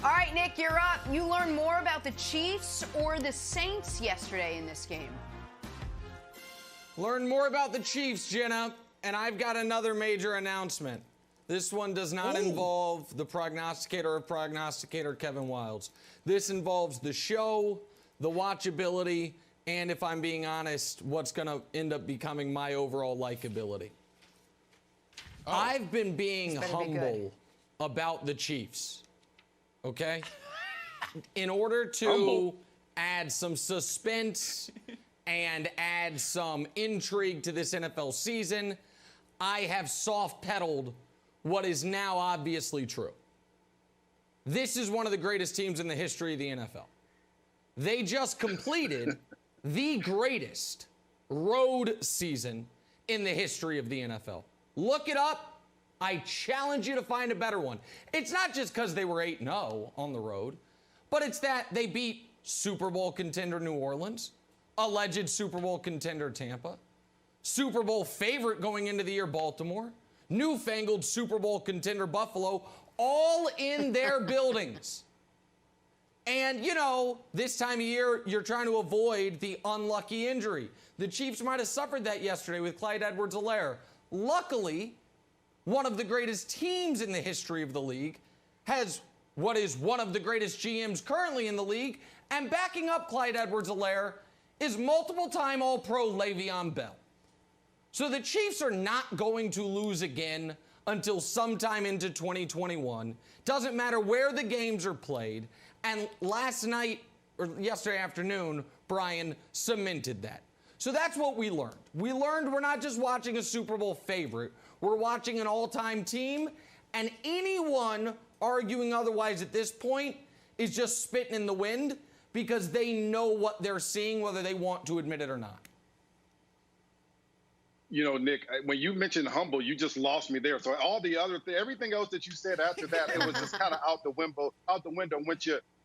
All right, Nick, you're up. You learned more about the Chiefs or the Saints yesterday in this game. Learn more about the Chiefs, Jenna, and I've got another major announcement. This one does not involve the prognosticator of prognosticator, Kevin Wildes. This involves the show, the watchability, and if I'm being honest, what's going to end up becoming my overall likability. I've been being humble about the Chiefs, okay? In order to add some suspense and add some intrigue to this NFL season, I have soft-pedaled what is now obviously true. This is one of the greatest teams in the history of the NFL. They just completed the greatest road season in the history of the NFL. Look it up. I challenge you to find a better one. It's not just because they were 8-0 on the road, but it's that they beat Super Bowl contender New Orleans, alleged Super Bowl contender Tampa, Super Bowl favorite going into the year Baltimore, newfangled Super Bowl contender Buffalo, all in their buildings. And, you know, this time of year, you're trying to avoid the unlucky injury. The Chiefs might have suffered that yesterday with Clyde Edwards-Helaire. Luckily, one of the greatest teams in the history of the league has what is one of the greatest GMs currently in the league, and backing up Clyde Edwards-Helaire is multiple-time All-Pro Le'Veon Bell. So the Chiefs are not going to lose again until sometime into 2021. Doesn't matter where the games are played. And last night, or yesterday afternoon, Brian cemented that. So that's what we learned. We learned we're not just watching a Super Bowl favorite. We're watching an all-time team. And anyone arguing otherwise at this point is just spitting in the wind because they know what they're seeing, whether they want to admit it or not. You know, Nick, when you mentioned humble, you just lost me there. So all the other everything else that you said after that, it was just kind of out the window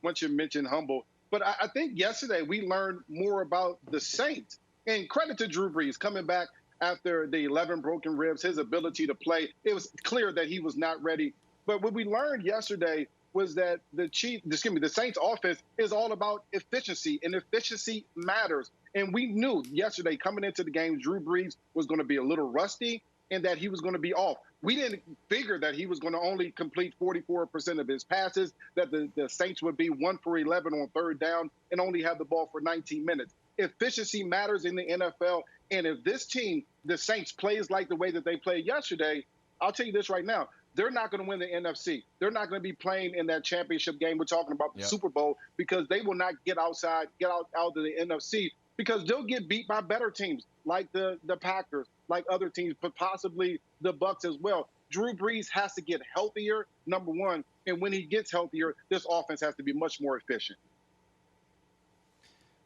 once you mentioned humble. But I think yesterday we learned more about the Saints. And credit to Drew Brees coming back after the 11 broken ribs, his ability to play. It was clear that he was not ready. But what we learned yesterday was that the Saints offense is all about efficiency, and efficiency matters. And we knew yesterday coming into the game, Drew Brees was going to be a little rusty and that he was going to be off. We didn't figure that he was going to only complete 44% of his passes, that the Saints would be 1 for 11 on third down and only have the ball for 19 minutes. Efficiency matters in the NFL. And if this team, the Saints, plays like the way that they played yesterday, I'll tell you this right now. They're not going to win the NFC. They're not going to be playing in that championship game. We're talking about the Super Bowl, because they will not get out of the NFC, because they'll get beat by better teams like the Packers, like other teams, but possibly the Bucs as well. Drew Brees has to get healthier, number one. And when he gets healthier, this offense has to be much more efficient.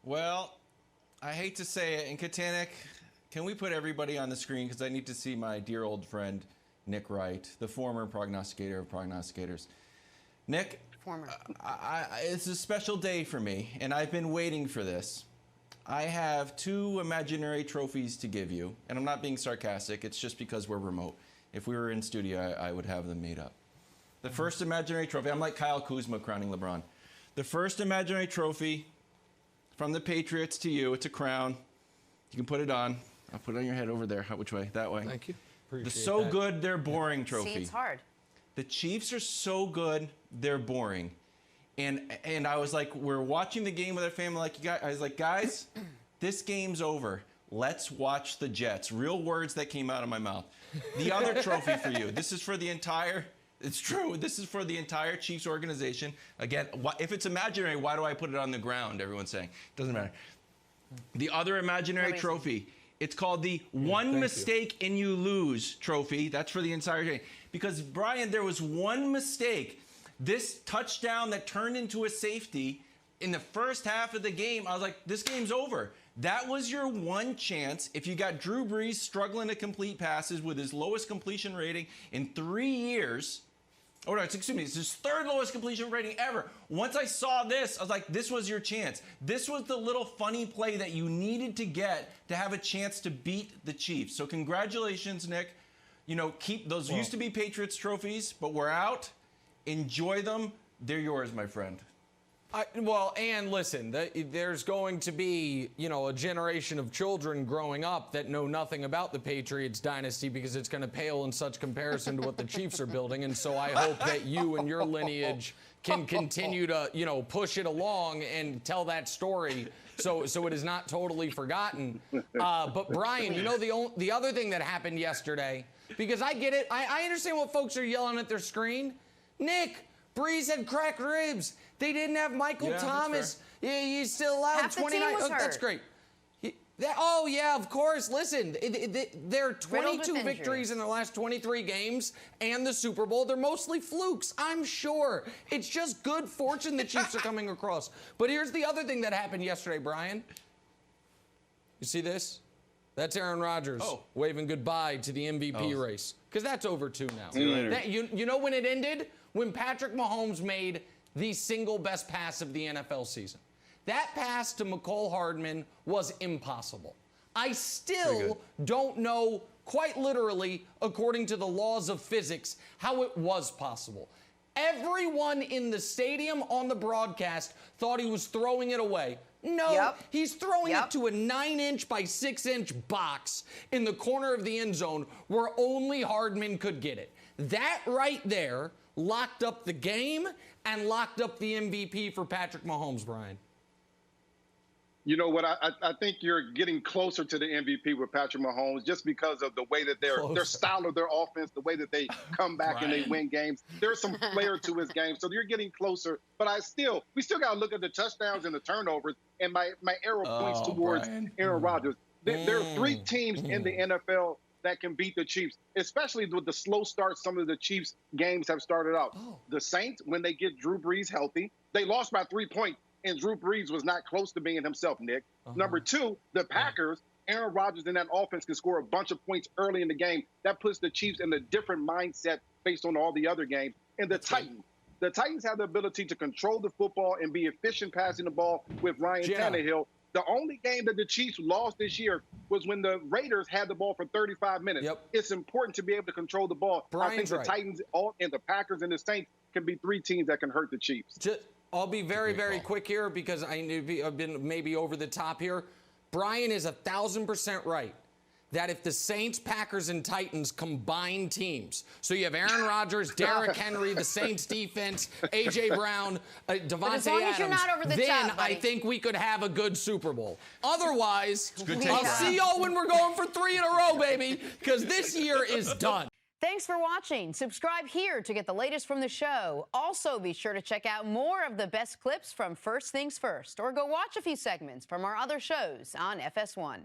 Well, I hate to say it, and Katanik, can we put everybody on the screen? Because I need to see my dear old friend, Nick Wright, the former prognosticator of prognosticators. Nick, it's a special day for me, and I've been waiting for this. I have 2 imaginary trophies to give you, and I'm not being sarcastic. It's just because we're remote. If we were in studio, I would have them made up. The first imaginary trophy, I'm like Kyle Kuzma crowning LeBron. The first imaginary trophy from the Patriots to you, it's a crown. You can put it on. I'll put it on your head over there. Which way? That way. Thank you. The so good, they're boring trophy. See, it's hard. The Chiefs are so good, they're boring. And I was like, we're watching the game with our family. I was like, guys, this game's over. Let's watch the Jets. Real words that came out of my mouth. The other trophy for you. This is for the entire. It's true. This is for the entire Chiefs organization. Again, if it's imaginary, why do I put it on the ground? Everyone's saying. Doesn't matter. The other imaginary trophy. It's called the one mistake and you lose trophy. That's for the entire game. Because, Brian, there was one mistake. This touchdown that turned into a safety in the first half of the game, I was like, this game's over. That was your one chance. If you got Drew Brees struggling to complete passes with his lowest completion rating in 3 years, oh, no, excuse me, it's his 3rd lowest completion rating ever. Once I saw this, I was like, this was your chance. This was the little funny play that you needed to get to have a chance to beat the Chiefs. So congratulations, Nick. You know, keep those used to be Patriots trophies, but we're out. Enjoy them. They're yours, my friend. Well, and listen, there's going to be, a generation of children growing up that know nothing about the Patriots dynasty because it's going to pale in such comparison to what the Chiefs are building. And so I hope that you and your lineage can continue to, push it along and tell that story so it is not totally forgotten. But Brian, the other thing that happened yesterday, because I get it, I understand what folks are yelling at their screen. Nick, Breeze had cracked ribs. They didn't have Michael Thomas. He's still allowed Half the 29. team was hurt. That's great. Yeah, of course. Listen, there are 22 victories in the last 23 games and the Super Bowl. They're mostly flukes, I'm sure. It's just good fortune the Chiefs are coming across. But here's the other thing that happened yesterday, Brian. You see this? That's Aaron Rodgers waving goodbye to the MVP race. Because that's over too now. See you later. You know when it ended? When Patrick Mahomes made the single best pass of the NFL season. That pass to McCole Hardman was impossible. I still don't know, quite literally, according to the laws of physics, how it was possible. Everyone in the stadium on the broadcast thought he was throwing it away. No, he's throwing it to a 9-inch by 6-inch box in the corner of the end zone where only Hardman could get it. That right there locked up the game and locked up the MVP for Patrick Mahomes, Brian. You know what? I think you're getting closer to the MVP with Patrick Mahomes just because of the way that their style of their offense, the way that they come back and they win games. There's some flair to his game, so you're getting closer. But we still got to look at the touchdowns and the turnovers, and my arrow points towards Aaron Rodgers. There are 3 teams in the NFL that can beat the Chiefs, especially with the slow start some of the Chiefs games have started out. The Saints, when they get Drew Brees healthy, they lost by 3 points. And Drew Brees was not close to being himself, Nick. Number 2, the Packers, Aaron Rodgers in that offense can score a bunch of points early in the game. That puts the Chiefs in a different mindset based on all the other games. And the Titans. The Titans have the ability to control the football and be efficient passing the ball with Ryan Tannehill. The only game that the Chiefs lost this year was when the Raiders had the ball for 35 minutes. It's important to be able to control the ball. I think the Titans and the Packers and the Saints can be 3 teams that can hurt the Chiefs. I'll be very, very quick here because I've been maybe over the top here. Brian is 1,000% right that if the Saints, Packers, and Titans combine teams, so you have Aaron Rodgers, Derrick Henry, the Saints defense, A.J. Brown, Devontae Adams, then I think we could have a good Super Bowl. Otherwise, I'll see y'all when we're going for 3 in a row, baby, because this year is done. Thanks for watching. Subscribe here to get the latest from the show. Also, be sure to check out more of the best clips from First Things First, or go watch a few segments from our other shows on FS1.